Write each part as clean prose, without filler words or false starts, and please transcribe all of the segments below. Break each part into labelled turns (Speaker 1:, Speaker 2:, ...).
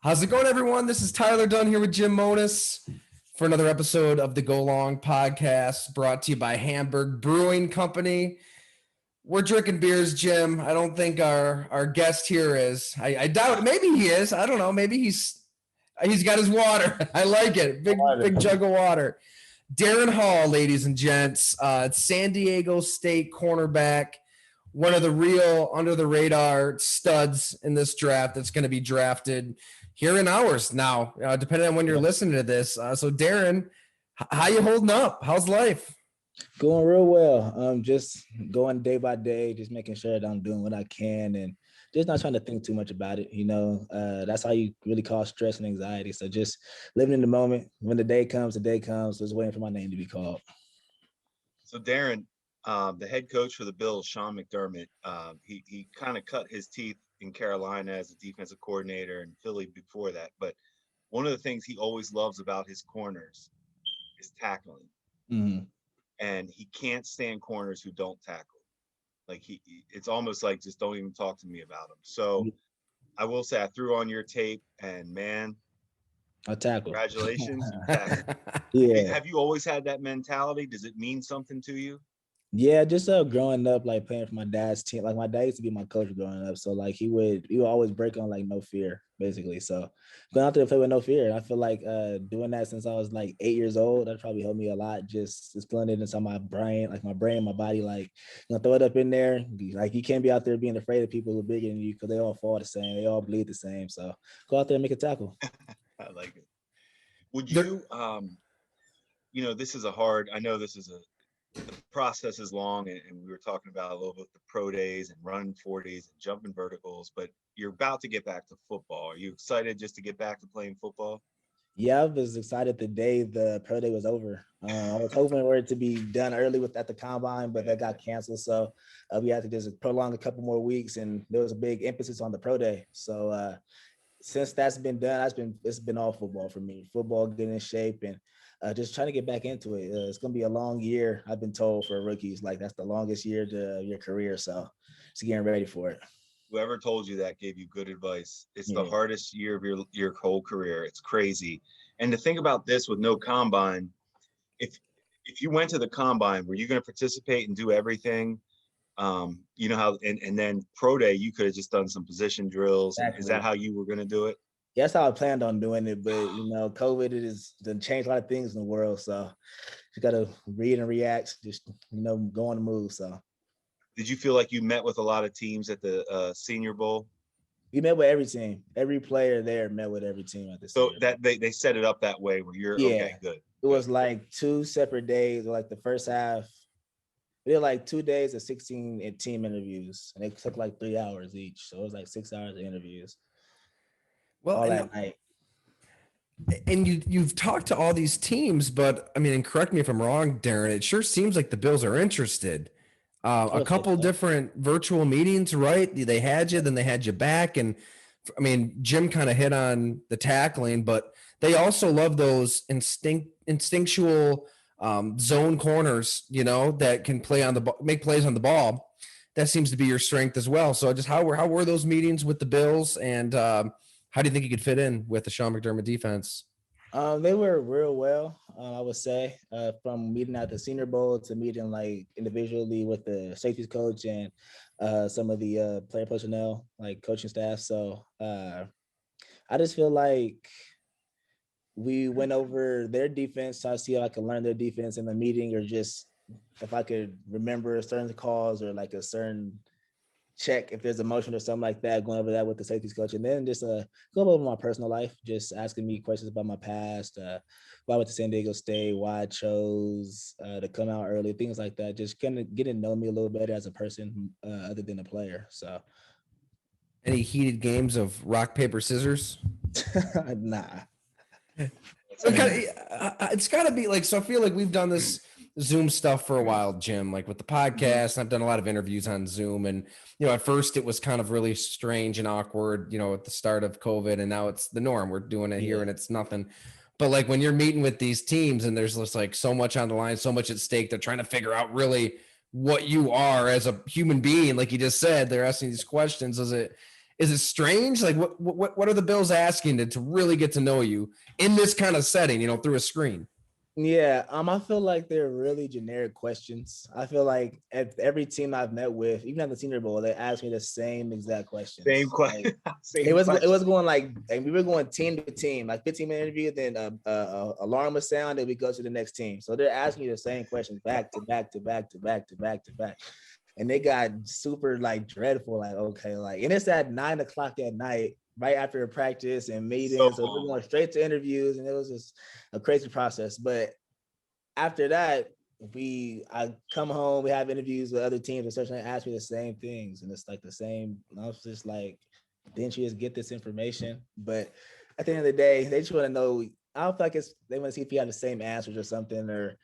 Speaker 1: How's it going, everyone? This is Tyler Dunn here with Jim Monis for another episode of the Go Long podcast brought to you by Hamburg Brewing Company. We're drinking beers, Jim. I don't think our guest here is. I doubt it. Maybe he is. I don't know. Maybe he's got his water. I like it. Big jug of water. Darren Hall, ladies and gents, San Diego State cornerback, one of the real under-the-radar studs in this draft that's going to be drafted here in hours now, depending on when you're listening to this. So, Darren, how you holding up? How's life?
Speaker 2: Going real well. Just going day by day, just making sure that I'm doing what I can and just not trying to think too much about it. That's how you really cause stress and anxiety. So just living in the moment. When the day comes, just waiting for my name to be called.
Speaker 3: So Darren, the head coach for the Bills, Sean McDermott, he kind of cut his teeth in Carolina as a defensive coordinator and Philly before that. But one of the things he always loves about his corners is tackling.
Speaker 2: Mm-hmm.
Speaker 3: And he can't stand corners who don't tackle. Like it's almost like, just don't even talk to me about him. So I will say I threw on your tape and man,
Speaker 2: I tackle.
Speaker 3: Congratulations. You tackled.
Speaker 2: Yeah.
Speaker 3: Have you always had that mentality? Does it mean something to you?
Speaker 2: Yeah, just growing up, like playing for my dad's team. Like my dad used to be my coach growing up, so like he would always break on like no fear, basically. So going out there to play with no fear, and I feel like doing that since I was like 8 years old, that probably helped me a lot. Just instilling it inside my brain, my body, like throw it up in there. Like you can't be out there being afraid of people who are bigger than you because they all fall the same, they all bleed the same. So go out there and make a tackle.
Speaker 3: I like it. Would you, this is I know this is the process is long, and we were talking about a little bit the pro days and running 40s and jumping verticals, but you're about to get back to football. Are you excited just to get back to playing football?
Speaker 2: Yeah, I was excited the day the pro day was over. I was hoping for it to be done early at the combine, but that got canceled. So we had to just prolong a couple more weeks, and there was a big emphasis on the pro day. So since that's been done, it's been all football for me. Football, getting in shape, and just trying to get back into it. It's going to be a long year, I've been told, for rookies. Like, that's the longest year to your career. So just getting ready for it.
Speaker 3: Whoever told you that gave you good advice. It's the hardest year of your whole career. It's crazy. And to think about this with no combine, if you went to the combine, were you going to participate and do everything? You know how, and then pro day, you could have just done some position drills. Exactly. Is that how you were going to do it?
Speaker 2: Yeah, that's how I planned on doing it, but COVID has changed a lot of things in the world, so you got to read and react, just go on the move. So,
Speaker 3: did you feel like you met with a lot of teams at the Senior Bowl?
Speaker 2: We met with every team. Every player there met with every team at the
Speaker 3: Senior Bowl. That they set it up that way where you're okay, good.
Speaker 2: It was like 2 separate days. Like the first half, we did like 2 days of 16 team interviews, and it took like 3 hours each, so it was like 6 hours of interviews.
Speaker 1: Well,
Speaker 2: all that night.
Speaker 1: And you've talked to all these teams, but I mean, and correct me if I'm wrong, Darren, it sure seems like the Bills are interested. A couple different virtual meetings, right? They had you, then they had you back. And I mean, Jim kind of hit on the tackling, but they also love those instinctual zone corners, that can play on make plays on the ball. That seems to be your strength as well. So just how were those meetings with the Bills, and how do you think you could fit in with the Sean McDermott defense?
Speaker 2: They were real well, I would say, from meeting at the Senior Bowl to meeting like individually with the safeties coach and some of the player personnel, like coaching staff. So I just feel like we went over their defense, so I see if I could learn their defense in the meeting, or just if I could remember certain calls or like a certain check if there's emotion or something like that, going over that with the safeties coach. And then just go over my personal life, just asking me questions about my past, why I went to San Diego State, why I chose to come out early, things like that. Just kind of getting to know me a little better as a person other than a player. So
Speaker 1: any heated games of rock, paper, scissors?
Speaker 2: Nah.
Speaker 1: It's got to be like, so I feel like we've done this Zoom stuff for a while, Jim, like with the podcast. I've done a lot of interviews on Zoom, and at first it was kind of really strange and awkward, at the start of COVID, and now it's the norm. We're doing it here and it's nothing. But like when you're meeting with these teams and there's just like so much on the line, so much at stake, they're trying to figure out really what you are as a human being. Like you just said, they're asking these questions. Is it strange? Like what are the Bills asking to really get to know you in this kind of setting, through a screen?
Speaker 2: Yeah, I feel like they're really generic questions. I feel like at every team I've met with, even at the Senior Bowl, they asked me the same exact questions.
Speaker 3: Same question.
Speaker 2: Like,
Speaker 3: Same
Speaker 2: it was
Speaker 3: question.
Speaker 2: going like we were going team to team, like 15-minute interview, then alarm would sound, and we go to the next team. So they're asking you the same questions back to back to back to back to back to back, and they got super like dreadful. Like, okay, like, and it's at 9:00 at night, right after a practice and meetings. So we're going straight to interviews, and it was just a crazy process. But after that, I come home, we have interviews with other teams, and such, and they ask me the same things, and it's like the same. And I was just like, didn't you just get this information? But at the end of the day, they just want to know. I don't feel like they want to see if you have the same answers or something, or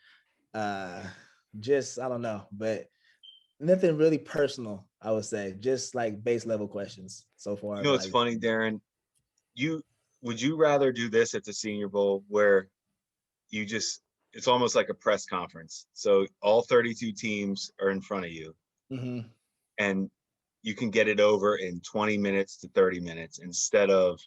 Speaker 2: just I don't know, but nothing really personal. I would say just like base level questions so far.
Speaker 3: You know, it's funny, Darren. Would you rather do this at the Senior Bowl where it's almost like a press conference. So all 32 teams are in front of you, and you can get it over in 20 minutes to 30 minutes instead of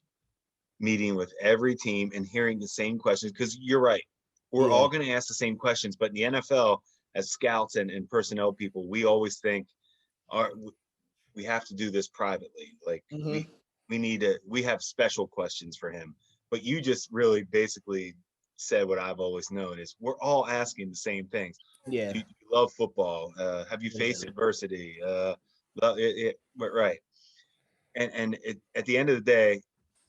Speaker 3: meeting with every team and hearing the same questions. Because you're right, we're all going to ask the same questions. But in the NFL, as scouts and personnel people, we always think, we have to do this privately. Like we have special questions for him. But you just really basically said what I've always known is we're all asking the same things.
Speaker 2: Yeah.
Speaker 3: Do you love football? Have you faced adversity? Right. And at the end of the day,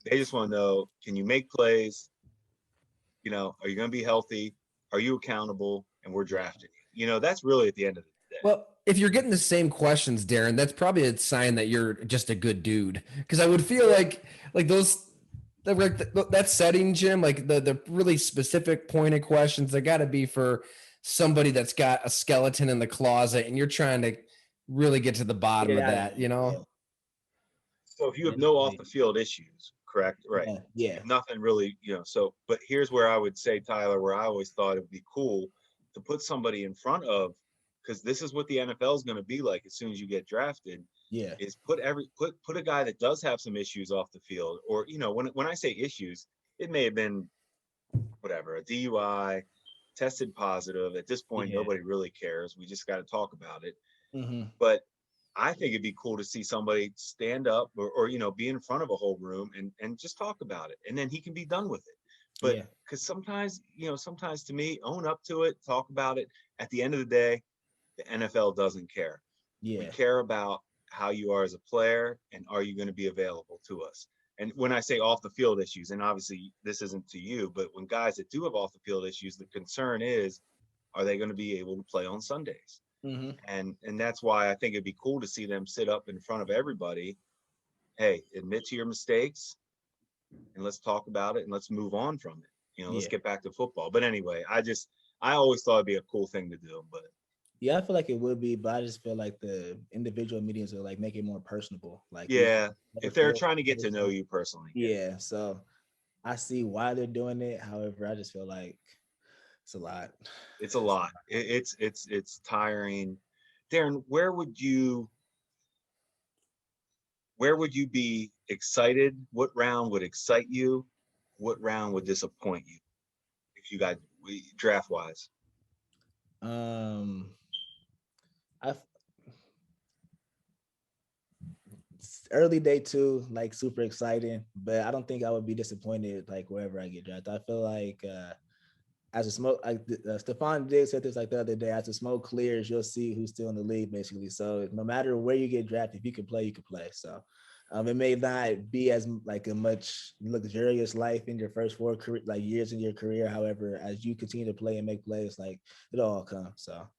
Speaker 3: they just want to know, can you make plays? Are you going to be healthy? Are you accountable? And we're drafting you. That's really at the end of the day.
Speaker 1: Well, if you're getting the same questions, Darren, that's probably a sign that you're just a good dude. Because I would feel like those that setting, Jim, like the really specific pointed questions, they got to be for somebody that's got a skeleton in the closet, and you're trying to really get to the bottom of that,
Speaker 3: So if you have no off the field issues, correct? Right.
Speaker 2: Yeah.
Speaker 3: Nothing really, so, but here's where I would say, Tyler, where I always thought it would be cool to put somebody in front of, because this is what the NFL is going to be like as soon as you get drafted.
Speaker 2: Yeah.
Speaker 3: Is put a guy that does have some issues off the field, or when I say issues, it may have been whatever, a DUI, tested positive. At this point, nobody really cares. We just got to talk about it. But I think it'd be cool to see somebody stand up or be in front of a whole room and just talk about it, and then he can be done with it. But because sometimes to me, own up to it, talk about it. At the end of the day, the NFL doesn't care. We care about how you are as a player, and are you going to be available to us? And when I say off the field issues, and obviously this isn't to you, but when guys that do have off the field issues, the concern is, are they going to be able to play on Sundays? And that's why I think it'd be cool to see them sit up in front of everybody. Hey, admit to your mistakes, and let's talk about it, and let's move on from it. Let's get back to football. But anyway, I always thought it'd be a cool thing to do. But
Speaker 2: yeah, I feel like it would be, but I just feel like the individual meetings will like make it more personable. Like,
Speaker 3: if they're trying to get to know you personally.
Speaker 2: Yeah. So I see why they're doing it. However, I just feel like it's a lot.
Speaker 3: It's a lot. It's tiring. Darren, where would you be excited? What round would excite you? What round would disappoint you if you got draft wise?
Speaker 2: Early day 2, like super exciting, but I don't think I would be disappointed like wherever I get drafted. I feel like as the smoke, like Stephon Diggs said this like the other day, as the smoke clears, you'll see who's still in the league, basically. So no matter where you get drafted, if you can play, you can play. So it may not be as like a much luxurious life in your first 4 years in your career. However, as you continue to play and make plays, like it'll all come. So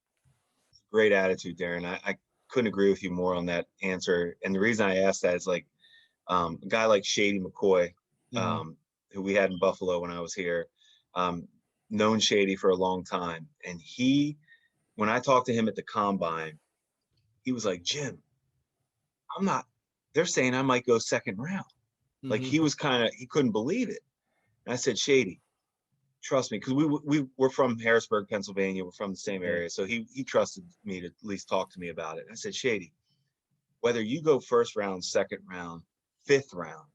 Speaker 3: great attitude, Darren. I couldn't agree with you more on that answer. And the reason I asked that is like a guy like Shady McCoy, who we had in Buffalo when I was here, known Shady for a long time. And when I talked to him at the combine, he was like, Jim, they're saying I might go second round. Like he couldn't believe it. And I said, Shady, trust me, because we're from Harrisburg, Pennsylvania. We're from the same area. So he trusted me to at least talk to me about it. I said, Shady, whether you go first round, second round, 5th round,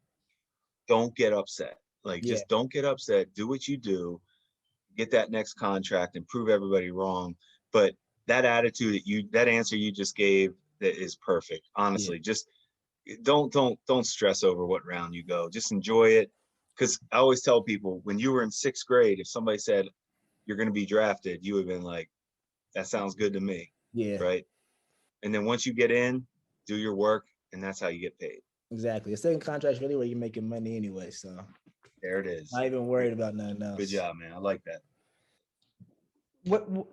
Speaker 3: don't get upset. Like,
Speaker 2: Yeah.
Speaker 3: just don't get upset. Do what you do, get that next contract and prove everybody wrong. But that attitude that answer you just gave, that is perfect. Honestly, just don't stress over what round you go. Just enjoy it. Because I always tell people, when you were in 6th grade, if somebody said you're going to be drafted, you would have been like, that sounds good to me.
Speaker 2: Yeah.
Speaker 3: Right. And then once you get in, do your work, and that's how you get paid.
Speaker 2: Exactly. A second contract's really where you're making money anyway. So
Speaker 3: There it is.
Speaker 2: not even worried about nothing else.
Speaker 3: Good job, man. I like that.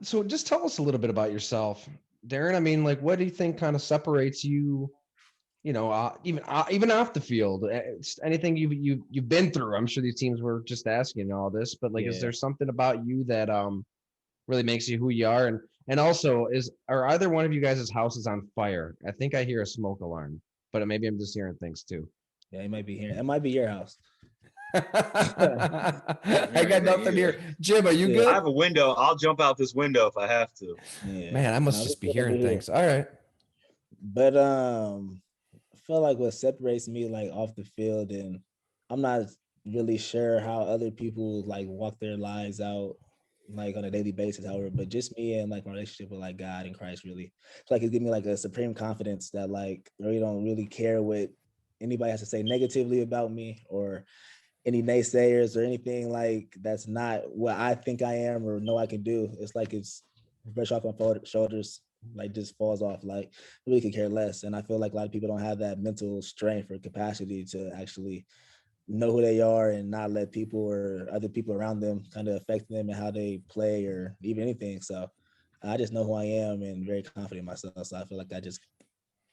Speaker 1: So just tell us a little bit about yourself, Darren. I mean, like, what do you think kind of separates you, even off the field? Anything you've been through? I'm sure these teams were just asking all this, but like, is there something about you that really makes you who you are? And also, are either one of you guys' houses on fire? I think I hear a smoke alarm, but maybe I'm just hearing things too.
Speaker 2: Yeah, it might be here. It might be your house.
Speaker 1: I got nothing here. Jim, are you good?
Speaker 3: I have a window. I'll jump out this window if I have to.
Speaker 2: Yeah.
Speaker 1: Man, I must just be hearing things. All right.
Speaker 2: But I feel like what separates me like off the field, and I'm not really sure how other people like walk their lives out like on a daily basis, however, but just me and like my relationship with like God and Christ, really, it's like it gives me like a supreme confidence that like I really don't really care what anybody has to say negatively about me, or any naysayers or anything like that's not what I think I am or know I can do. It's like it's brush off my shoulders, like just falls off. Like I really could care less. And I feel like a lot of people don't have that mental strength or capacity to actually know who they are and not let people or other people around them kind of affect them and how they play or even anything. So I just know who I am and very confident in myself. So I feel like I just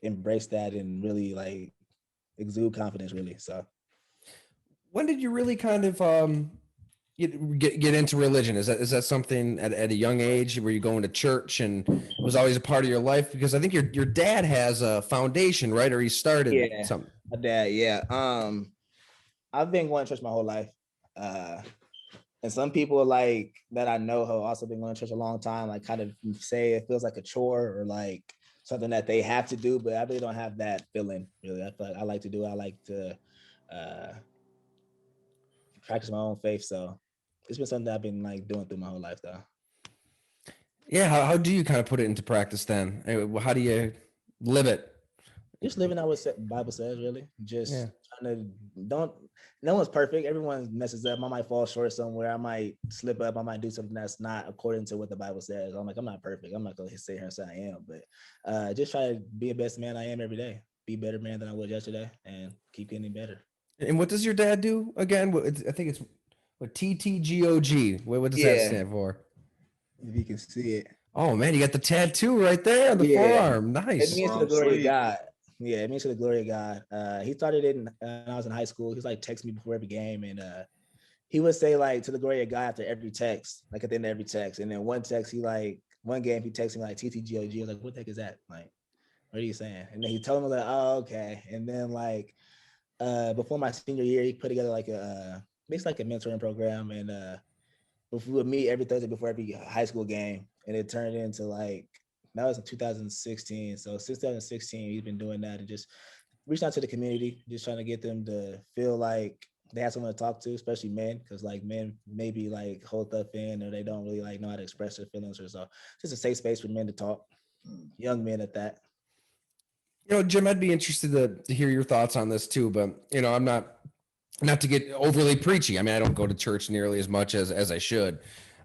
Speaker 2: embrace that and really like exude confidence, really. So
Speaker 1: when did you really kind of get into religion? Is that something at a young age? Were you going to church and it was always a part of your life? Because I think your dad has a foundation, right? Or he started something.
Speaker 2: My dad, I've been going to church my whole life. And some people like that I know have also been going to church a long time, like kind of say it feels like a chore or like something that they have to do, but I really don't have that feeling, really. I feel like I like to do it. I like to practice my own faith. So it's been something that I've been like doing through my whole life though.
Speaker 1: Yeah. How do you kind of put it into practice then? How do you live it?
Speaker 2: Just living out what the Bible says, really. Just trying to no one's perfect. Everyone messes up. I might fall short somewhere. I might slip up. I might do something that's not according to what the Bible says. I'm like, I'm not perfect. I'm not going to sit here and say I am, but just try to be the best man I am every day. Be a better man than I was yesterday and keep getting better.
Speaker 1: And what does your dad do again? I think it's what TTGOG. What does that stand for?
Speaker 2: If you can see it.
Speaker 1: Oh man, you got the tattoo right there on the forearm. Nice.
Speaker 2: It means to the glory of God. Yeah, it means to the glory of God. He started it when I was in high school. He was like text me before every game, and he would say like to the glory of God after every text, like at the end of every text. And then one game he texted me like TTGOG. I was like, what the heck is that? Like, what are you saying? And then he told me like, oh, okay. And then like before my senior year, he put together like basically like a mentoring program, and we would meet every Thursday before every high school game, and it turned into like. That was in 2016. So since 2016, he's been doing that and just reaching out to the community, just trying to get them to feel like they have someone to talk to, especially men, because like men maybe like hold stuff in or they don't really like know how to express their feelings or so. Just a safe space for men to talk, young men at that.
Speaker 1: Jim, I'd be interested to hear your thoughts on this too, but I'm not to get overly preachy. I mean, I don't go to church nearly as much as I should.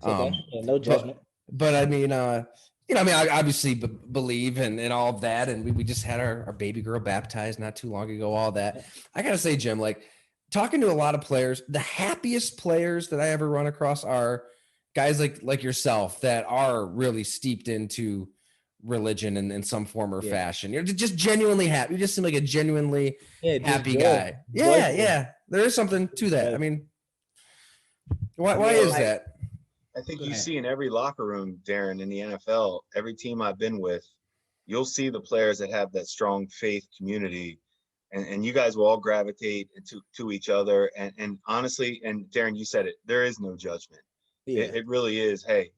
Speaker 2: Okay. No judgment.
Speaker 1: But I mean, I obviously believe in all of that. And we just had our baby girl baptized not too long ago, all that. I got to say, Jim, like talking to a lot of players, the happiest players that I ever run across are guys like yourself that are really steeped into religion in some form or fashion. You're just genuinely happy. You just seem like a genuinely happy guy. Yeah. There is something to that. I mean, why is that?
Speaker 3: I think you see in every locker room, Darren, in the NFL, every team I've been with, you'll see the players that have that strong faith community, and you guys will all gravitate to each other. And honestly, and Darren, you said it, there is no judgment. Yeah. It really is. Hey,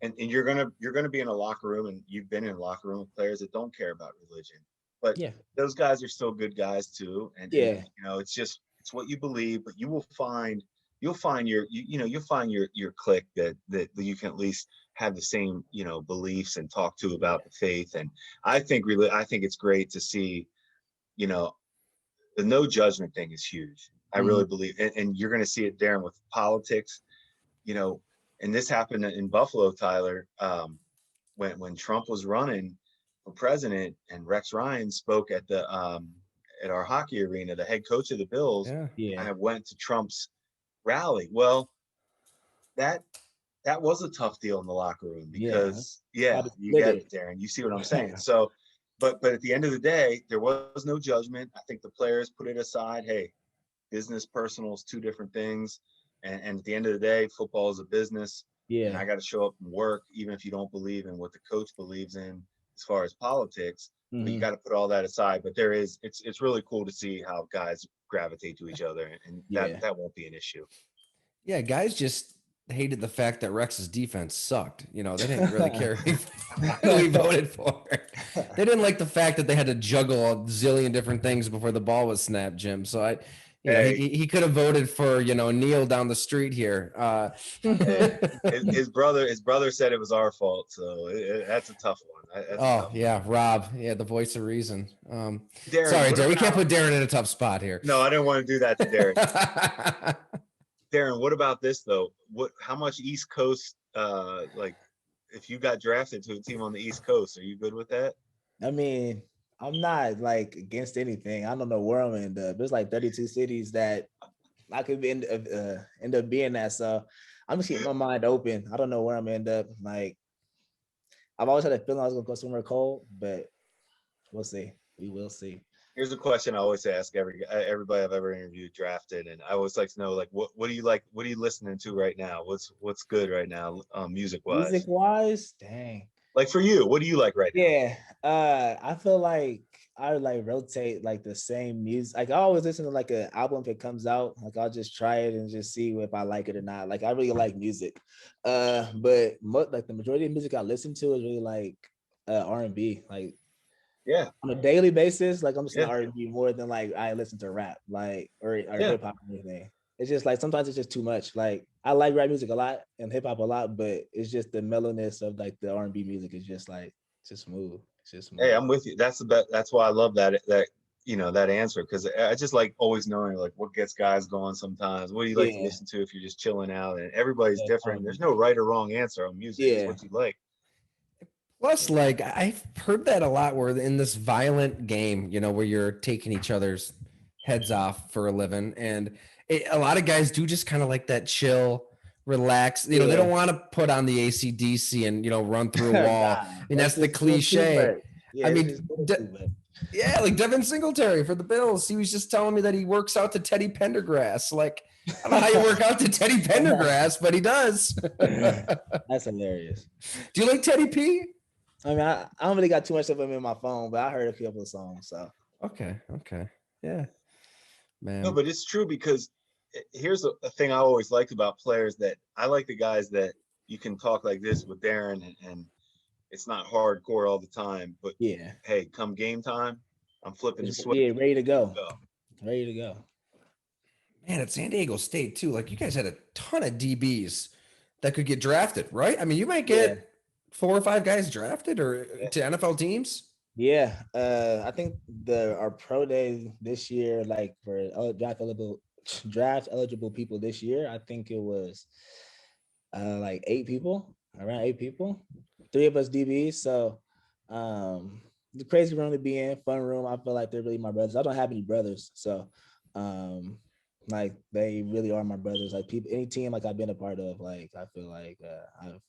Speaker 3: and you're gonna be in a locker room, and you've been in a locker room with players that don't care about religion, but
Speaker 2: Yeah.
Speaker 3: those guys are still good guys too. And
Speaker 2: Yeah.
Speaker 3: you know, it's what you believe, but you'll find you'll find your clique that you can at least have the same, you know, beliefs and talk to about the faith. And I think it's great to see, you know, the no judgment thing is huge. I really believe, and you're going to see it, Darren, with politics, you know, and this happened in Buffalo, Tyler, when Trump was running for president, and Rex Ryan spoke at our hockey arena. The head coach of the Bills
Speaker 1: Yeah.
Speaker 2: Yeah.
Speaker 3: kind of went to Trump's rally. Well, that that was a tough deal in the locker room
Speaker 2: Yeah.
Speaker 3: because yeah,
Speaker 2: How to
Speaker 3: you
Speaker 2: split
Speaker 3: get
Speaker 2: it.
Speaker 3: it, Darren. You see what I'm saying? So, but at the end of the day, there was no judgment. I think the players put it aside. Hey, business, personal is two different things. And at the end of the day, football is a business. And
Speaker 2: Yeah.
Speaker 3: I got to show up and work, even if you don't believe in what the coach believes in as far as politics. But you got to put all that aside. But it's really cool to see how guys gravitate to each other, and
Speaker 2: Yeah.
Speaker 3: that won't be an issue.
Speaker 1: Yeah, guys just hated the fact that Rex's defense sucked. You know, they didn't really care who he voted for. They didn't like the fact that they had to juggle a zillion different things before the ball was snapped, Jim. So
Speaker 3: Hey,
Speaker 1: he could have voted for, you know, Neil down the street here.
Speaker 3: hey, his brother said it was our fault, so that's a tough one. That's a
Speaker 1: Oh
Speaker 3: tough
Speaker 1: yeah, Rob. Yeah, the voice of reason.
Speaker 3: one. Darren,
Speaker 1: Sorry,
Speaker 3: what
Speaker 1: Darren. We can't
Speaker 3: about?
Speaker 1: put Darren in a tough spot here.
Speaker 3: No, I didn't want to do that to Darren. Darren, what about this though? How much East Coast, like, if you got drafted to a team on the East Coast, are you good with that?
Speaker 2: I mean, I'm not like against anything. I don't know where I'm end up. There's like 32 cities that I could end up being at. So I'm just keeping my mind open. I don't know where I'm gonna end up. Like, I've always had a feeling I was gonna go somewhere cold, but we'll see. We will see.
Speaker 3: Here's a question I always ask everybody I've ever interviewed drafted, and I always like to know, like, what do you like? What are you listening to right now? What's good right now, music
Speaker 2: Music
Speaker 3: wise?
Speaker 2: wise, dang.
Speaker 3: Like for you, what do you like right now?
Speaker 2: Yeah. I feel like I like rotate like the same music. Like I always listen to like an album if it comes out. Like I'll just try it and just see if I like it or not. Like I really like music. But like the majority of music I listen to is really like R&B. Like
Speaker 3: Yeah,
Speaker 2: on a daily basis, like I'm listening
Speaker 3: yeah,
Speaker 2: to R&B more than like I listen to rap, like or
Speaker 3: yeah.
Speaker 2: hip hop or anything. It's just like sometimes it's just too much. Like I like rap music a lot and hip hop a lot, but it's just the mellowness of like the R&B music is just like it's just smooth. It's just smooth.
Speaker 3: Hey, I'm with you. That's the best. That's why I love that you know that answer, because I just like always knowing like what gets guys going. Sometimes, what do you like to
Speaker 2: Yeah.
Speaker 3: listen to if you're just chilling out? And everybody's
Speaker 2: Yeah.
Speaker 3: different. There's no right or wrong answer on music. It's
Speaker 2: Yeah.
Speaker 3: what you like.
Speaker 1: Plus, like I've heard that a lot, where in this violent game, you know, where you're taking each other's heads off for a living, and a lot of guys do just kind of like that chill, relax. You know, they don't want to put on the AC/DC and, you know, run through a wall.
Speaker 2: Nah,
Speaker 1: I mean, that's the
Speaker 2: just a little too
Speaker 1: cliche.
Speaker 2: much. Yeah,
Speaker 1: I
Speaker 2: it's
Speaker 1: mean,
Speaker 2: just a little too much.
Speaker 1: yeah, like Devin Singletary for the Bills. He was just telling me that he works out to Teddy Pendergrass. Like, I don't know how you work out to Teddy Pendergrass, but he does.
Speaker 2: That's hilarious.
Speaker 1: Do you like Teddy P?
Speaker 2: I mean, I don't really got too much of him in my phone, but I heard a couple of songs. So
Speaker 1: Okay, yeah, man.
Speaker 3: No, but it's true, because here's a thing I always liked about players, that I like the guys that you can talk like this with Darren, and it's not hardcore all the time, but
Speaker 2: yeah,
Speaker 3: hey, come game time, I'm flipping the switch.
Speaker 2: yeah, ready to go. Ready to go.
Speaker 1: Man, at San Diego State too. Like, you guys had a ton of DBs that could get drafted, right? I mean, you might get
Speaker 2: Yeah.
Speaker 1: 4 or 5 guys drafted or
Speaker 3: Yeah.
Speaker 1: to NFL teams.
Speaker 2: Yeah, I think our pro day this year, like for draft eligible people this year, I think it was like 8 people, around 8 people, 3 of us DBs. So the crazy room to be in, fun room. I feel like they're really my brothers. I don't have any brothers, so like they really are my brothers. Like people, any team like I've been a part of, like I feel like I've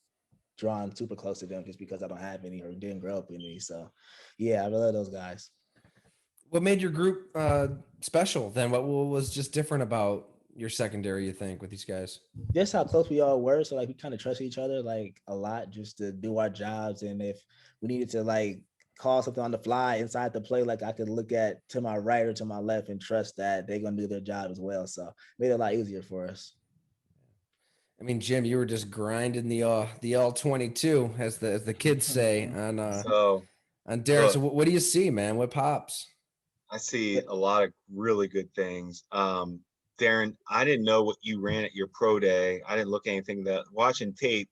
Speaker 2: drawn super close to them just because I don't have any or didn't grow up with any. So yeah, I really love those guys.
Speaker 1: What made your group special then? What was just different about your secondary, you think, with these guys?
Speaker 2: Just how close we all were. So like we kind of trust each other like a lot just to do our jobs. And if we needed to like call something on the fly inside the play, like I could look at to my right or to my left and trust that they're gonna do their job as well. So it made it a lot easier for us.
Speaker 1: I mean, Jim, you were just grinding the all 22, as the kids say. On
Speaker 3: So
Speaker 1: And Darren,
Speaker 3: Look,
Speaker 1: so what do you see, man? What pops?
Speaker 3: I see a lot of really good things. Darren, I didn't know what you ran at your pro day. I didn't look at anything that watching tape.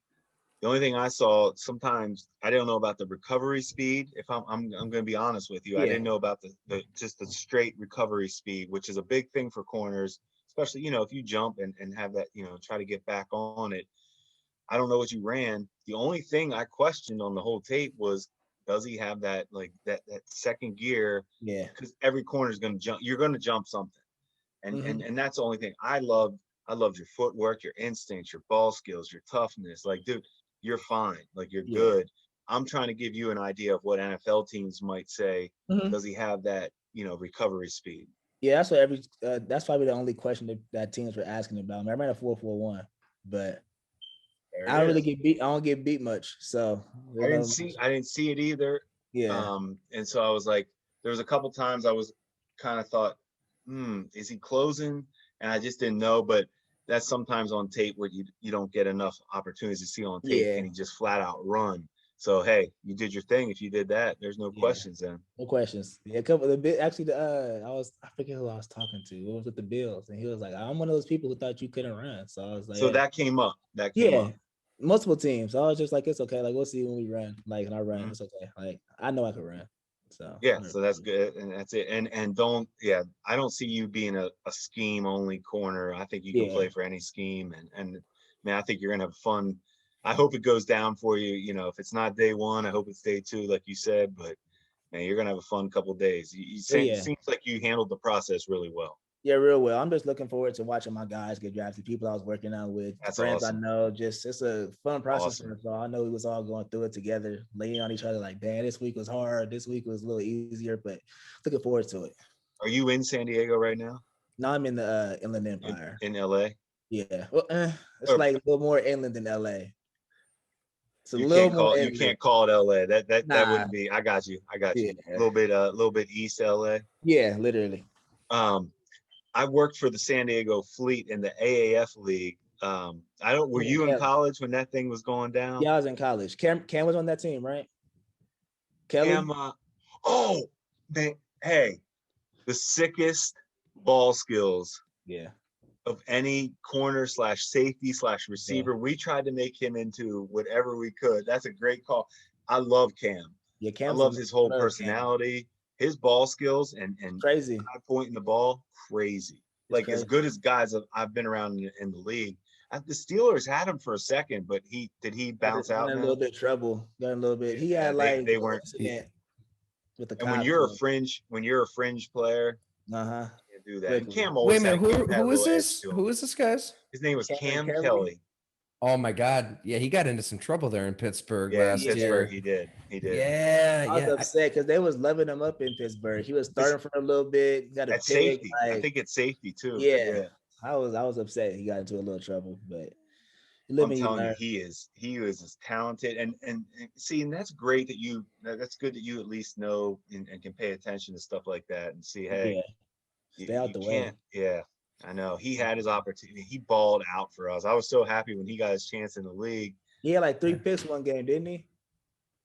Speaker 3: The only thing I saw sometimes I didn't know about the recovery speed. If I'm going to be honest with you, I didn't know about the just the straight recovery speed, which is a big thing for corners, especially if you jump and have that try to get back on it. I don't know what you ran. The only thing I questioned on the whole tape was, does he have that that second gear?
Speaker 2: Yeah.
Speaker 3: Because every corner is going to jump. You're going to jump something, and that's the only thing I loved. I loved your footwork, your instincts, your ball skills, your toughness. Like, dude, you're fine. Like, you're good. I'm trying to give you an idea of what NFL teams might say. Does he have that, recovery speed?
Speaker 2: Yeah, that's what that's probably the only question that teams were asking about. I ran a 4.41, but I don't really get beat. I don't get beat much. So
Speaker 3: I didn't see it either.
Speaker 2: Yeah.
Speaker 3: And so I was like, there was a couple times I was kind of thought, is he closing? And I just didn't know, but that's sometimes on tape where you don't get enough opportunities to see on tape, and he just flat out run. So hey, you did your thing. If you did that, there's no questions then.
Speaker 2: No questions. Yeah, a couple of actually I forget who I was talking to. It was with the Bills, and he was like, I'm one of those people who thought you couldn't run. So I was like,
Speaker 3: so that came up. That came up.
Speaker 2: Multiple teams. So I was just like, it's okay. Like, we'll see when we run. Like, and I run, it's okay. Like, I know I can run. So
Speaker 3: so that's good, and that's it. And I don't see you being a scheme only corner. I think you can play for any scheme, and man, I think you're gonna have fun. I hope it goes down for you. If it's not day one, I hope it's day two, like you said. But man, you're gonna have a fun couple of days. It seems like you handled the process really well.
Speaker 2: Yeah, real well. I'm just looking forward to watching my guys get drafted. People I was working out with, friends I know. Just it's a fun process for us all. I know we was all going through it together, laying on each other like, man, this week was hard. This week was a little easier, but looking forward to it.
Speaker 3: Are you in San Diego right now?
Speaker 2: No, I'm in the Inland Empire.
Speaker 3: In LA?
Speaker 2: Yeah. Well, it's like a little more inland than LA. It's
Speaker 3: you can't call it LA. That wouldn't be. I got you.
Speaker 2: Yeah.
Speaker 3: A little bit east LA.
Speaker 2: Yeah, literally.
Speaker 3: I worked for the San Diego Fleet in the AAF league. Were you in college when that thing was going down?
Speaker 2: Yeah, I was in college. Cam was on that team, right? Kelly?
Speaker 3: Oh, man. Hey, the sickest ball skills of any corner / safety / receiver. We tried to make him into whatever we could. That's a great call. I love Cam.
Speaker 2: Yeah,
Speaker 3: I love his whole personality. His ball skills and
Speaker 2: crazy
Speaker 3: pointing the ball, crazy. Like as good as guys I've been around in the league. The Steelers had him for a second, but did he bounce out?
Speaker 2: Got a little bit of trouble. Got a little bit. He had
Speaker 3: they weren't.
Speaker 2: With the
Speaker 3: and when you're a fringe player, you can't do that. And Cam always.
Speaker 1: Wait a minute, who is this? Who is this, guys?
Speaker 3: His name was Cam Kelly.
Speaker 1: Oh my God! Yeah, he got into some trouble there in Pittsburgh last year.
Speaker 3: He did.
Speaker 1: Yeah,
Speaker 2: I was upset because they was loving him up in Pittsburgh. He was starting for a little bit. Got a pick,
Speaker 3: safety. I think it's safety too.
Speaker 2: Yeah. I was upset. He got into a little trouble, but
Speaker 3: I'm telling you, he is as talented and see, and that's great that's good that you at least know and can pay attention to stuff like that and see, hey,
Speaker 2: stay out the way.
Speaker 3: Yeah. I know he had his opportunity. He balled out for us. I was so happy when he got his chance in the league.
Speaker 2: He had like 3 picks one game, didn't he?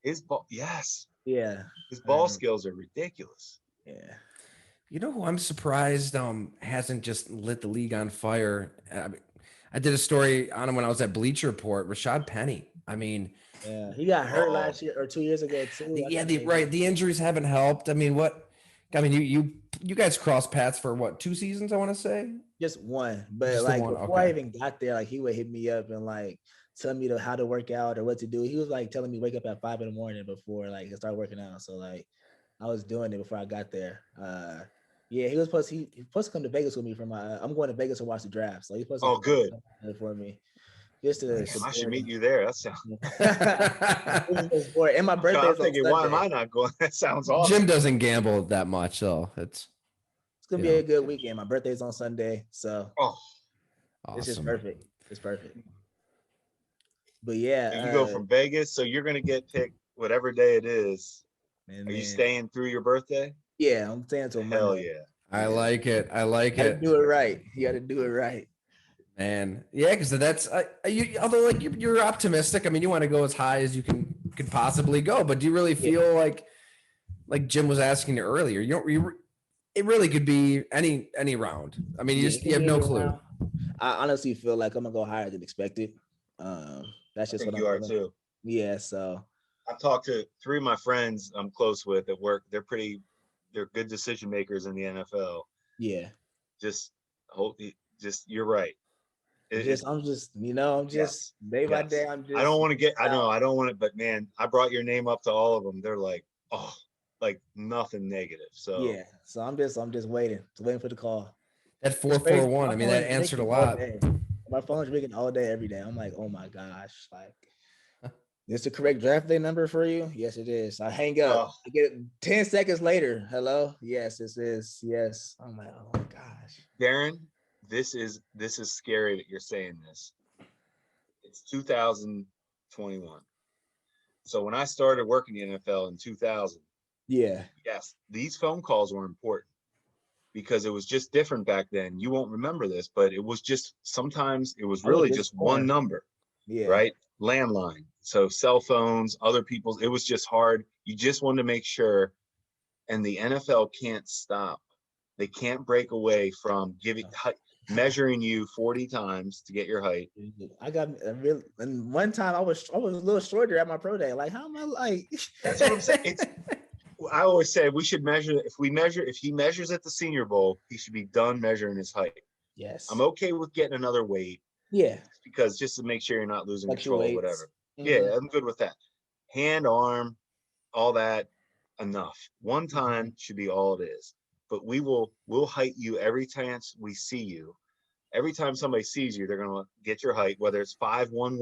Speaker 3: His ball, yes.
Speaker 2: Yeah.
Speaker 3: His ball skills are ridiculous.
Speaker 2: Yeah.
Speaker 1: You know who I'm surprised hasn't just lit the league on fire? I did a story on him when I was at Bleacher Report. Rashad Penny. I mean,
Speaker 2: yeah, he got hurt last year or 2 years ago too.
Speaker 1: The injuries haven't helped. I mean, you guys crossed paths for what, 2 seasons? I want to say
Speaker 2: just one, but just like before I even got there, like he would hit me up and like tell me how to work out or what to do. He was like telling me wake up at 5 a.m. before like to start working out. So like I was doing it before I got there. Yeah, he was supposed to come to Vegas with me for my. I'm going to Vegas to watch the draft, so he's supposed to.
Speaker 3: Oh, good.
Speaker 2: For me, just to.
Speaker 3: I should meet you there. That sounds.
Speaker 2: And my birthday.
Speaker 3: I'm thinking, why am I not going? That sounds awesome.
Speaker 1: Jim doesn't gamble that much, so it's
Speaker 2: gonna be a good weekend. My birthday's on Sunday, so
Speaker 1: awesome.
Speaker 2: It's just perfect. It's perfect. But yeah,
Speaker 3: you go from Vegas, so you're gonna get picked whatever day it is. Are you staying through your birthday?
Speaker 2: Yeah, I'm staying till Monday.
Speaker 3: Hell yeah.
Speaker 1: I like it. You
Speaker 2: gotta do it right. You got to do it right.
Speaker 1: Man, yeah, because that's although like you're optimistic. I mean, you want to go as high as you can possibly go, but do you really feel like like Jim was asking earlier, it really could be any round. I mean, you have no clue.
Speaker 2: Round. I honestly feel like I'm gonna go higher than expected. That's just what I'm
Speaker 3: you are
Speaker 2: feeling.
Speaker 3: too.
Speaker 2: Yeah, so
Speaker 3: I've talked to 3 of my friends I'm close with at work. They're good decision makers in the NFL.
Speaker 2: yeah.
Speaker 3: Just you're right.
Speaker 2: I'm just
Speaker 3: Yes,
Speaker 2: day by
Speaker 3: yes.
Speaker 2: day. I'm just.
Speaker 3: I don't want to get. I know I don't want it, but man, I brought your name up to all of them. They're like, oh, like nothing negative. So
Speaker 2: Yeah, so I'm just waiting for the call.
Speaker 1: That 441. I mean, that answered a lot.
Speaker 2: My phone's ringing all day, every day. I'm like, oh my gosh, like, this the correct draft day number for you? Yes, it is. I hang up. I get it 10 seconds later. Hello? Yes, this is. Yes. I'm like, oh my gosh.
Speaker 3: Darren, this is scary that you're saying this. It's 2021. So when I started working in the NFL in 2000,
Speaker 2: yeah,
Speaker 3: yes, these phone calls were important because it was just different back then. You won't remember this, but it was just sometimes it was really just one number, right? Landline. So cell phones, other people's, it was just hard. You just wanted to make sure. And the NFL can't stop. They can't break away from measuring you 40 times to get your height.
Speaker 2: I got and one time I was a little shorter at my pro day. Like, how am I like?
Speaker 3: That's what I'm saying. I always say we should measure. If he measures at the Senior Bowl, he should be done measuring his height.
Speaker 2: Yes.
Speaker 3: I'm okay with getting another weight.
Speaker 2: Yeah.
Speaker 3: Because just to make sure you're not losing control or whatever.
Speaker 2: Mm-hmm.
Speaker 3: Yeah, I'm good with that. Hand, arm, all that, enough. One time should be all it is. But we'll height you every chance we see you. Every time somebody sees you, they're gonna get your height, whether it's 5'1",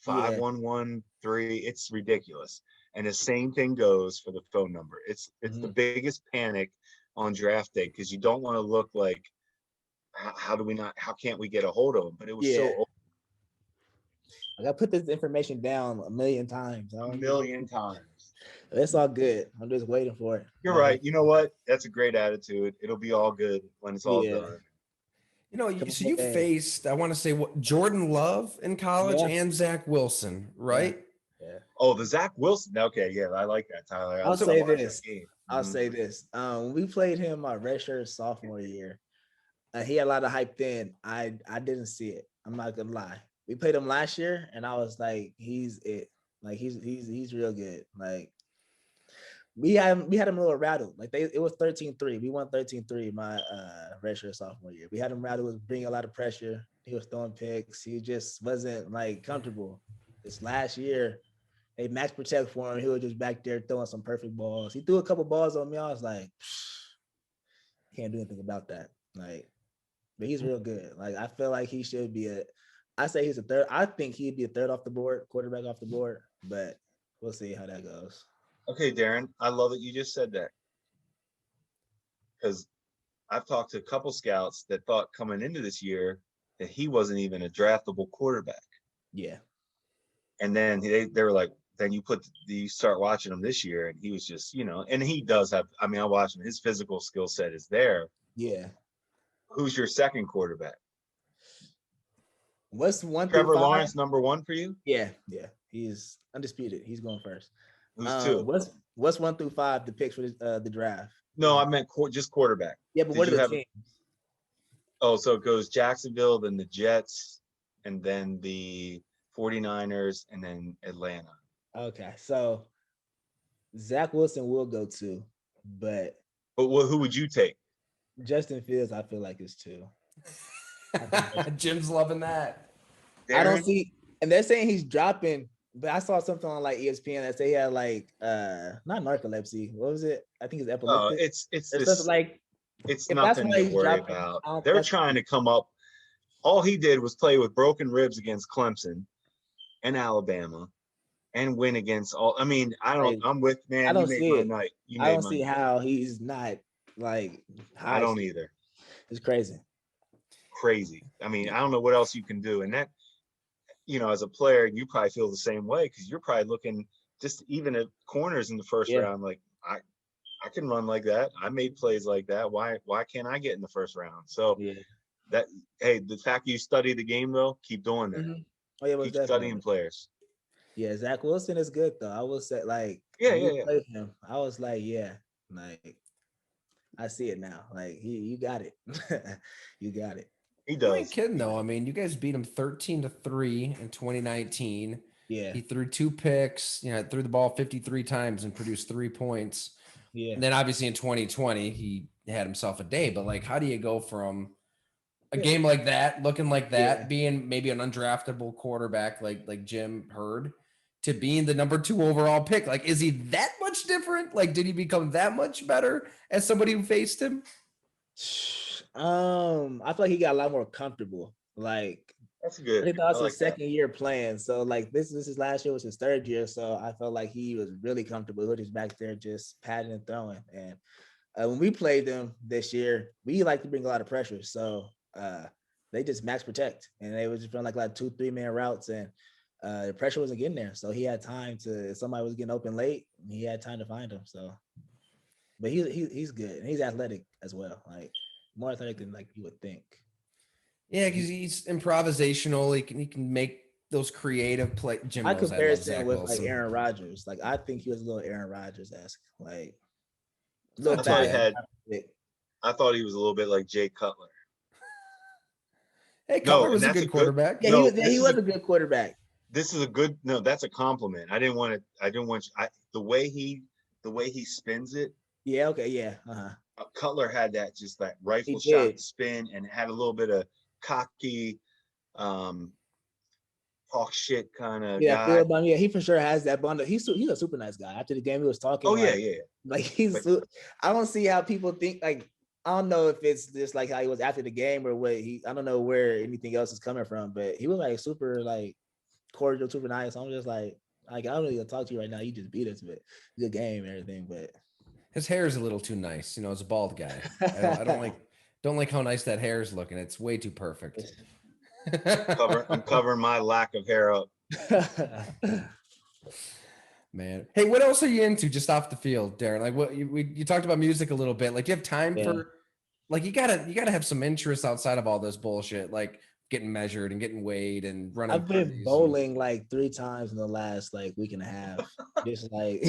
Speaker 3: 5'1", 3. It's ridiculous. And the same thing goes for the phone number. It's the biggest panic on draft day because you don't want to look like how can't we get a hold of him? But it was so old.
Speaker 2: Like, I put this information down a million times. It's all good. I'm just waiting for it.
Speaker 3: You're right. You know what? That's a great attitude. It'll be all good when it's all done.
Speaker 1: You know, so you faced, I want to say, what, Jordan Love in college and Zach Wilson, right?
Speaker 2: Yeah.
Speaker 3: Oh, the Zach Wilson. Okay, yeah, I like that, Tyler.
Speaker 2: I'll say this. When we played him my redshirt sophomore year, he had a lot of hype then. I didn't see it. I'm not gonna lie. We played him last year, and I was like, he's it. Like, he's real good. Like, we had him a little rattled. Like, it was 13-3. We won 13-3 my redshirt sophomore year. We had him rattled. Was bringing a lot of pressure. He was throwing picks. He just wasn't like comfortable. This last year, they max protect for him. He was just back there throwing some perfect balls. He threw a couple balls on me. I was like, can't do anything about that. Like, but he's real good. Like, I feel like he should be I say he's a third. I think he'd be a third off the board, quarterback off the board, but we'll see how that goes.
Speaker 3: Okay, Darren, I love that you just said that. Because I've talked to a couple scouts that thought coming into this year that he wasn't even a draftable quarterback.
Speaker 2: Yeah.
Speaker 3: And then they were like, then you start watching him this year, and he was just, and he does have, I watched him, his physical skill set is there.
Speaker 2: Yeah.
Speaker 3: Who's your second quarterback?
Speaker 2: What's one
Speaker 3: Trevor Lawrence, number 1 for you?
Speaker 2: Yeah. He's undisputed. He's going first.
Speaker 3: Who's 2?
Speaker 2: What's 1 through 5 the picks for the draft?
Speaker 3: No, I meant just quarterback.
Speaker 2: Yeah, but what are the teams?
Speaker 3: Oh, so it goes Jacksonville, then the Jets, and then the 49ers, and then Atlanta.
Speaker 2: Okay, so Zach Wilson will go 2, but
Speaker 3: who would you take?
Speaker 2: Justin Fields, I feel like, is 2.
Speaker 1: Jim's loving that.
Speaker 3: Darren?
Speaker 2: I don't see, and they're saying he's dropping, but I saw something on like ESPN that say he had like not narcolepsy. What was it? I think it's epileptic.
Speaker 3: It's
Speaker 2: this, like,
Speaker 3: it's nothing to worry about. They're trying to come up. All he did was play with broken ribs against Clemson and Alabama and win against all. I'm with, man.
Speaker 2: I don't
Speaker 3: see
Speaker 2: it.
Speaker 3: Night.
Speaker 2: I don't see how he's not like.
Speaker 3: I don't either.
Speaker 2: It's crazy.
Speaker 3: I don't know what else you can do. And that, as a player, you probably feel the same way because you're probably looking just even at corners in the first round. Like, I can run like that. I made plays like that. Why can't I get in the first round? So the fact you study the game though, keep doing that.
Speaker 2: Mm-hmm. Oh yeah,
Speaker 3: keep studying players.
Speaker 2: Yeah, Zach Wilson is good though. I will say, like,
Speaker 3: Yeah,
Speaker 2: When we
Speaker 3: yeah.
Speaker 2: played him, I was like, yeah, like I see it now. Like you got it. You got it.
Speaker 3: He
Speaker 1: You ain't
Speaker 3: does.
Speaker 1: kidding though. I mean, you guys beat him 13-3 in 2019.
Speaker 2: Yeah.
Speaker 1: He threw 2 picks, threw the ball 53 times and produced 3 points.
Speaker 2: Yeah.
Speaker 1: And then obviously in 2020, he had himself a day. But like, how do you go from a
Speaker 2: Yeah.
Speaker 1: game like that, looking like that,
Speaker 2: Yeah.
Speaker 1: being maybe an undraftable quarterback like Jim Hurd, to being the number 2 overall pick? Like, is he that much different? Like, did he become that much better as somebody who faced him?
Speaker 2: I feel like he got a lot more comfortable. Like
Speaker 3: That's
Speaker 2: I
Speaker 3: good.
Speaker 2: think that
Speaker 3: I
Speaker 2: was his
Speaker 3: like that.
Speaker 2: second year playing. So like this is his last year was his third year. So I felt like he was really comfortable. He was just back there just patting and throwing. And when we played them this year, we like to bring a lot of pressure. So they just max protect and they was just running like a lot of 2-3 man routes and the pressure wasn't getting there. So he had time to if somebody was getting open late, he had time to find them. So but he's good and he's athletic as well. Like more athletic than like you would think.
Speaker 1: Yeah, because he's improvisational. He can make those creative play. Jim
Speaker 2: My
Speaker 1: knows I love Zach
Speaker 2: comparison with like
Speaker 1: Wilson.
Speaker 2: Aaron Rodgers, like I think he was a little Aaron Rodgers-esque, like a
Speaker 1: Not
Speaker 2: little
Speaker 3: I thought he
Speaker 2: bad.
Speaker 3: had. I thought he was a little bit like Jay Cutler.
Speaker 1: Hey,
Speaker 3: No,
Speaker 1: Cutler
Speaker 3: and
Speaker 1: was a
Speaker 3: that's a
Speaker 1: good
Speaker 3: good.
Speaker 1: quarterback.
Speaker 2: Yeah,
Speaker 3: No,
Speaker 2: he was a good quarterback.
Speaker 3: this is a good. No, that's a compliment. I didn't want to. I didn't want. The way he spins it.
Speaker 2: Yeah, okay, yeah.
Speaker 3: Cutler had that just that rifle
Speaker 2: He
Speaker 3: shot
Speaker 2: did.
Speaker 3: spin and had a little bit of cocky, um, talk shit kind of
Speaker 2: Yeah,
Speaker 3: guy.
Speaker 2: Phil Bunn, yeah, he for sure has that bundle. He's a super nice guy. After the game, he was talking
Speaker 3: Oh yeah,
Speaker 2: like
Speaker 3: yeah.
Speaker 2: like
Speaker 3: But
Speaker 2: I don't see how people think like I don't know if it's just like how he was after the game or what he I don't know where anything else is coming from, but he was like super like cordial, super nice. I'm just like I don't really talk to you right now. You just beat us, but good game and everything. But
Speaker 1: His hair is a little too nice. As a bald guy, I don't like how nice that hair is looking. It's way too perfect.
Speaker 3: I'm covering my lack of hair up.
Speaker 1: Man, hey, what else are you into just off the field, Darren? Like, what you talked about music a little bit. Like, do you have time
Speaker 2: Yeah.
Speaker 1: for, like, you gotta have some interest outside of all this bullshit, like getting measured and getting weighed and running.
Speaker 2: I've been
Speaker 1: 30s
Speaker 2: bowling like 3 times in the last like week and a half. Just like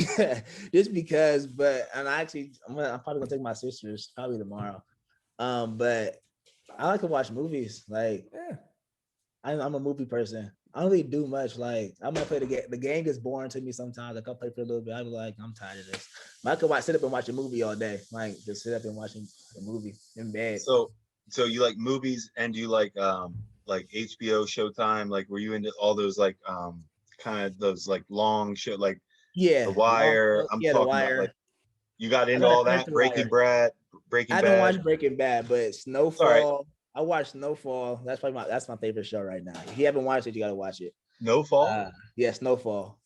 Speaker 2: just because, but and I'm probably gonna take my sisters probably tomorrow. But I like to watch movies. Like
Speaker 1: Yeah.
Speaker 2: I'm a movie person. I don't really do much. Like I might play the game. The game gets boring to me sometimes. Like I'll play for a little bit. I'm like, I'm tired of this. But I could sit up and watch a movie all day. Like just sit up and watching a movie in bed.
Speaker 3: So you like movies and you like HBO, Showtime? Like, were you into all those like kind of those like long shit like
Speaker 2: Yeah,
Speaker 3: The Wire? I'm
Speaker 2: The
Speaker 3: talking about
Speaker 2: Wire.
Speaker 3: like you got
Speaker 2: I
Speaker 3: into
Speaker 2: gotta
Speaker 3: all
Speaker 2: finish
Speaker 3: that
Speaker 2: The Wire.
Speaker 3: Breaking
Speaker 2: I haven't
Speaker 3: Bad.
Speaker 2: watched Breaking Bad, but
Speaker 3: All right.
Speaker 2: Snowfall. I watched Snowfall. That's probably that's my favorite show right now. If you haven't watched it, you gotta watch it.
Speaker 3: Snowfall.
Speaker 2: Yeah, Snowfall.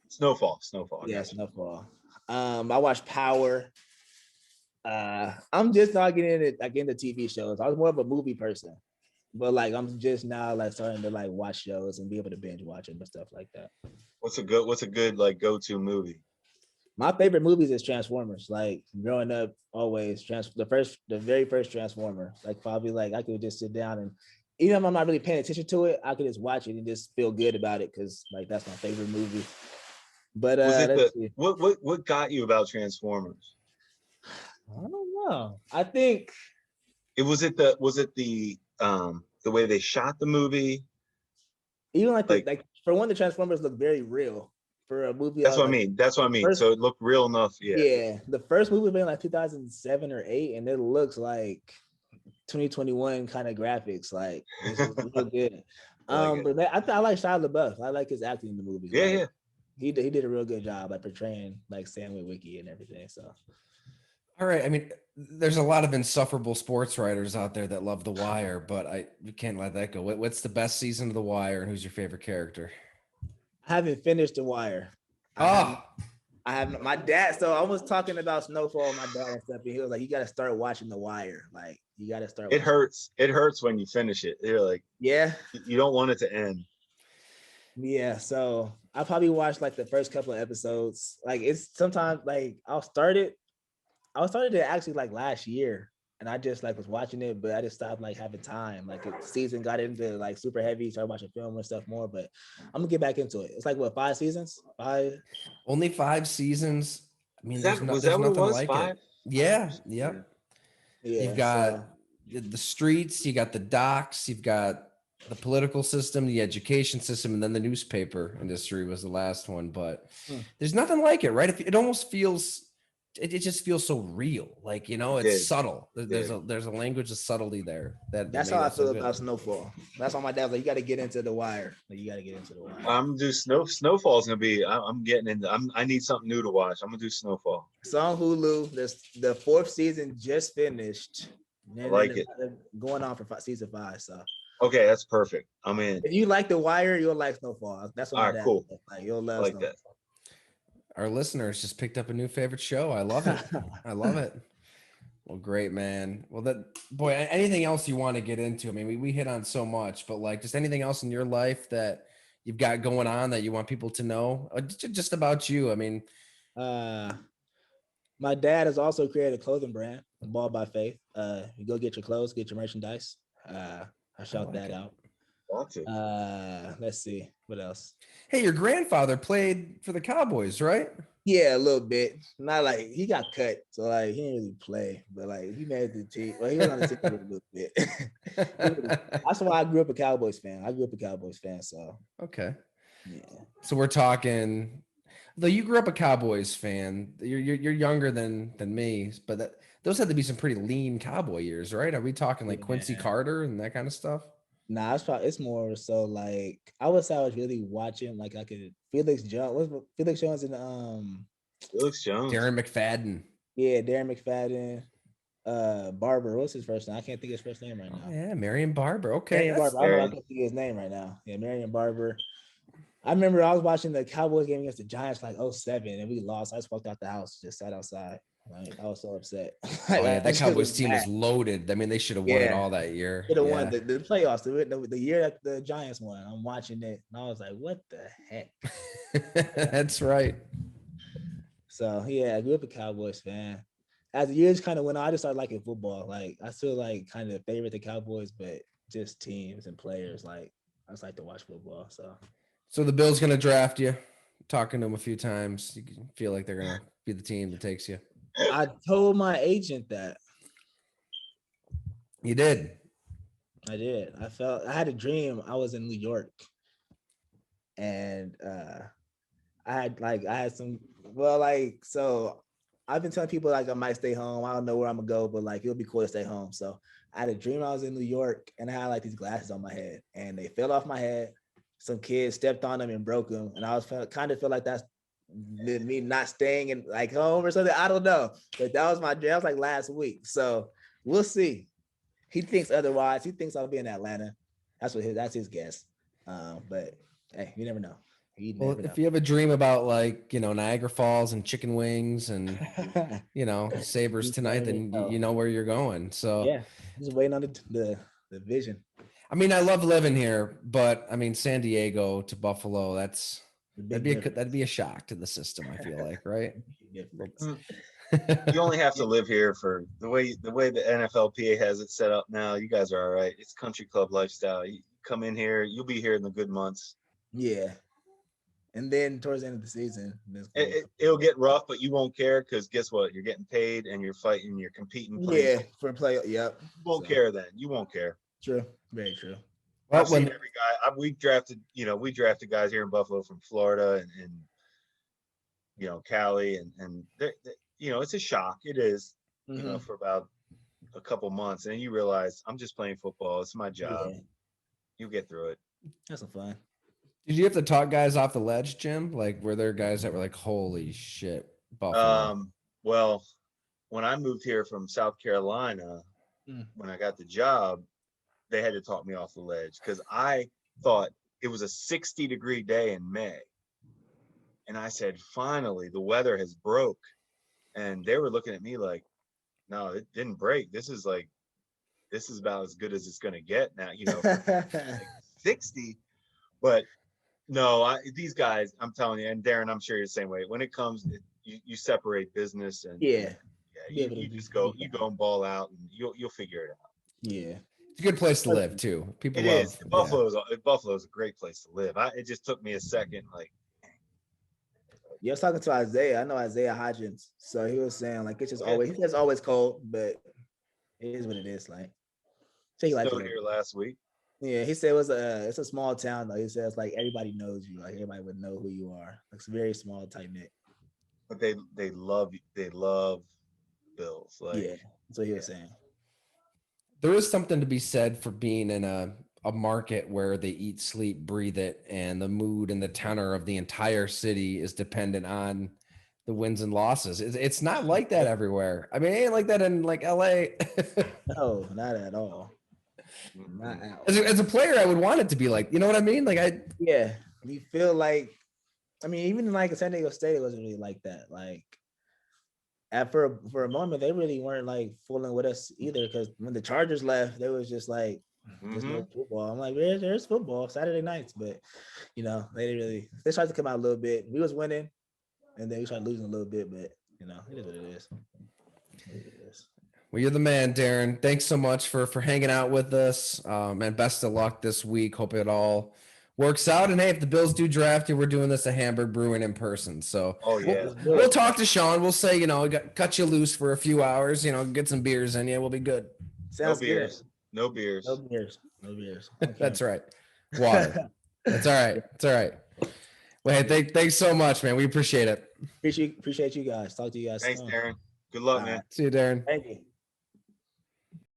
Speaker 3: Snowfall. I
Speaker 2: Yeah,
Speaker 3: got you.
Speaker 2: Snowfall. I watched Power. I'm just not getting into TV shows. I was more of a movie person, but like I'm just now like starting to like watch shows and be able to binge watch them and stuff like that.
Speaker 3: What's a good like go-to movie?
Speaker 2: My favorite movies is Transformers. Like growing up, always the very first Transformer. Like probably like I could just sit down and even if I'm not really paying attention to it, I could just watch it and just feel good about it because like that's my favorite movie. But
Speaker 3: Was it
Speaker 2: let's see.
Speaker 3: what got you about Transformers?
Speaker 2: I don't know. I think
Speaker 3: Was it the way they shot the movie?
Speaker 2: even like
Speaker 3: Like
Speaker 2: like for one, the Transformers look very real for a movie.
Speaker 3: that's what I
Speaker 2: Like
Speaker 3: mean. That's what I mean.
Speaker 2: first,
Speaker 3: So it looked real enough. Yeah.
Speaker 2: yeah, the first movie was made in like 2007 or 8, and it looks like 2021 kind of graphics. Like it's real good. But I like Shia LaBeouf. I like his acting in the movie.
Speaker 3: Yeah,
Speaker 2: like,
Speaker 3: yeah.
Speaker 2: He did a real good job like portraying like Sam Witwicky and everything. So
Speaker 1: All right. I mean, there's a lot of insufferable sports writers out there that love The Wire, but we can't let that go. What's the best season of The Wire, and who's your favorite character?
Speaker 2: I haven't finished The Wire. I have my dad. So I was talking about Snowfall, my dad and stuff, and he was like, "You got to start watching The Wire. Like, you got to start."
Speaker 3: It hurts. It hurts when you finish it. You're like,
Speaker 2: Yeah,
Speaker 3: you don't want it to end.
Speaker 2: yeah. So I probably watched like the first couple of episodes. Like it's sometimes like I started it actually like last year. and I just like was watching it, but I just stopped like having time. Like the season got into like super heavy, started watching film and stuff more. But I'm gonna get back into it. It's like what 5 seasons? 5.
Speaker 1: Only 5 seasons. I mean,
Speaker 3: Was
Speaker 1: there's
Speaker 3: that what it
Speaker 1: nothing
Speaker 3: was?
Speaker 1: like it.
Speaker 3: 5?
Speaker 1: Yeah,
Speaker 3: 5?
Speaker 1: yep. You've
Speaker 2: Yeah.
Speaker 1: got
Speaker 2: So
Speaker 1: the streets, you got the docks, you've got the political system, the education system, and then the newspaper industry was the last one. But
Speaker 2: Hmm.
Speaker 1: there's nothing like it, right? It almost feels, it just feels so real. Like,
Speaker 3: It
Speaker 1: it's
Speaker 3: did.
Speaker 1: subtle.
Speaker 3: It
Speaker 1: There's
Speaker 3: did.
Speaker 1: there's a language of subtlety there that
Speaker 2: that's
Speaker 1: made
Speaker 2: how I
Speaker 1: it so
Speaker 2: feel
Speaker 1: good.
Speaker 2: about Snowfall. That's why my dad was like, you got to get into The Wire. Like, you got to get into The Wire.
Speaker 3: I'm gonna do Snowfall's gonna be. I'm getting into. I need something new to watch. I'm gonna do Snowfall.
Speaker 2: It's on Hulu. The 4th season just finished.
Speaker 3: I like it.
Speaker 2: Going on for season 5. So
Speaker 3: Okay, that's perfect. I'm in.
Speaker 2: if you like The Wire, you'll like Snowfall. That's what
Speaker 3: All
Speaker 2: my
Speaker 3: right,
Speaker 2: dad
Speaker 3: cool.
Speaker 2: said. Like you'll
Speaker 3: I
Speaker 2: love
Speaker 3: like
Speaker 2: Snowfall.
Speaker 1: Our listeners just picked up a new favorite show. I love it. I love it. Well, great, man. Well, anything else you want to get into? I mean, we hit on so much, but like just anything else in your life that you've got going on that you want people to know just about you. I mean,
Speaker 2: My dad has also created a clothing brand, Ball by Faith. You go get your clothes, get your merchandise. I shout that out. Let's see what else.
Speaker 1: Hey, your grandfather played for the Cowboys, right?
Speaker 2: Yeah, a little bit. Not like he got cut, so like he didn't really play, but like he made the team. Well, he was on the team a little bit. That's why I grew up a Cowboys fan. So
Speaker 1: Okay.
Speaker 2: yeah.
Speaker 1: So we're talking. Though you grew up a Cowboys fan, you're younger than me, but those had to be some pretty lean Cowboy years, right? Are we talking like Quincy Carter and that kind of stuff?
Speaker 2: Nah, it's more so like I would say I was really watching like I could Felix Jones. What's Felix Jones and
Speaker 3: Felix Jones.
Speaker 1: Darren McFadden.
Speaker 2: Yeah, Darren McFadden. Barber. What's his first name? I can't think of his first name right now.
Speaker 1: Oh, yeah, Marion Barber. Okay.
Speaker 2: Marion Barber. I don't know. I can't think of his name right now. Yeah, Marion Barber. I remember I was watching the Cowboys game against the Giants like 07 and we lost. I just walked out the house, just sat outside. Like I was so upset.
Speaker 1: Oh, yeah, that Cowboys team was loaded. I mean, they should have won it all that year.
Speaker 2: Should have won the playoffs. The year that the Giants won. I'm watching it and I was like, what the heck?
Speaker 1: That's right.
Speaker 2: So yeah, I grew up a Cowboys fan. As the years kind of went on, I just started liking football. Like I still like kind of favorite the Cowboys, but just teams and players. Like I just like to watch football. So
Speaker 1: the Bills gonna draft you. Talking to them a few times, you feel like they're gonna be the team that takes you.
Speaker 2: I told my agent that.
Speaker 1: You did.
Speaker 2: I did. I had a dream. I was in New York, and I had some. Well, like so, I've been telling people like I might stay home. I don't know where I'm gonna go, but like it'll be cool to stay home. So I had a dream I was in New York, and I had like these glasses on my head, and they fell off my head. Some kids stepped on them and broke them, and I kind of feel like that's me not staying in like home or something. I don't know, but that was my dream. That was like last week, so we'll see. He thinks otherwise. He thinks I'll be in Atlanta. That's his guess. But hey, you never know.
Speaker 1: If you have a dream about like Niagara Falls and chicken wings and Sabres tonight, then you know where you're going. So
Speaker 2: yeah, just waiting on the vision.
Speaker 1: I mean, I love living here, but I mean, San Diego to Buffalo, that'd be a shock to the system. I feel like, right?
Speaker 3: You only have to live here for the way the NFLPA has it set up now. You guys are all right. It's country club lifestyle. You come in here, you'll be here in the good months.
Speaker 2: Yeah. And then towards the end of the season,
Speaker 3: it'll get rough, but you won't care because guess what? You're getting paid and you're fighting, you're competing.
Speaker 2: Yeah, for play. Yep.
Speaker 3: You won't care then. You won't care.
Speaker 2: True. Very true.
Speaker 3: I've seen every guy. We drafted guys here in Buffalo from Florida and Cali and it's a shock. It is, for about a couple months, and you realize I'm just playing football. It's my job. Yeah. You get through it.
Speaker 2: That's some fun.
Speaker 1: Did you have to talk guys off the ledge, Jim? Like, were there guys that were like, "Holy shit, Buffalo"?
Speaker 3: Well, when I moved here from South Carolina, when I got the job, they had to talk me off the ledge because I thought it was a 60-degree day in May. And I said, finally, the weather has broke. And they were looking at me like, no, it didn't break. This is about as good as it's going to get now, like 60. But no, these guys, I'm telling you, and Darren, I'm sure you're the same way. When it comes, you separate business and You just go and ball out, and you'll figure it out.
Speaker 2: Yeah,
Speaker 1: It's a good place to live too. People
Speaker 3: It
Speaker 1: love
Speaker 3: is. Buffalo's a great place to live. It just took me a second. Like,
Speaker 2: I was talking to Isaiah. I know Isaiah Hodgins, so he was saying like it's just always cold, but it is what it is. Like, so he likes
Speaker 3: snowed
Speaker 2: it.
Speaker 3: here last week.
Speaker 2: Yeah, he said it's a small town though. He says like everybody knows you, like everybody would know who you are. It's very small, tight knit.
Speaker 3: But they love Bills. Like,
Speaker 2: Yeah, that's what he was saying.
Speaker 1: There is something to be said for being in a market where they eat, sleep, breathe it, and the mood and the tenor of the entire city is dependent on the wins and losses. It's not like that everywhere. I mean, it ain't like that in like LA.
Speaker 2: No, not at all. Not at all.
Speaker 1: As a player, I would want it to be like, you know what I mean? Like
Speaker 2: you feel like, I mean, even like San Diego State, it wasn't really like that. Like, for a moment, they really weren't like fooling with us either. Because when the Chargers left, they was just like, there's no football. I'm like, there's football Saturday nights, but they didn't really. They tried to come out a little bit. We was winning, and then we started losing a little bit. But it is what it is.
Speaker 1: Well, you're the man, Darren. Thanks so much for hanging out with us, and best of luck this week. Hope it all works out. And hey, if the Bills do draft you, we're doing this at Hamburg Brewing in person. So we'll talk to Sean. We'll say, cut you loose for a few hours, get some beers in you. We'll be good.
Speaker 2: Sounds good.
Speaker 3: No beers.
Speaker 2: Okay.
Speaker 1: That's right. Water. That's all right. It's all right. Well, hey, thanks so much, man. We appreciate it.
Speaker 2: Appreciate you guys. Talk to you guys.
Speaker 3: Thanks, Darren. Good luck, man.
Speaker 1: See you, Darren.
Speaker 2: Thank you.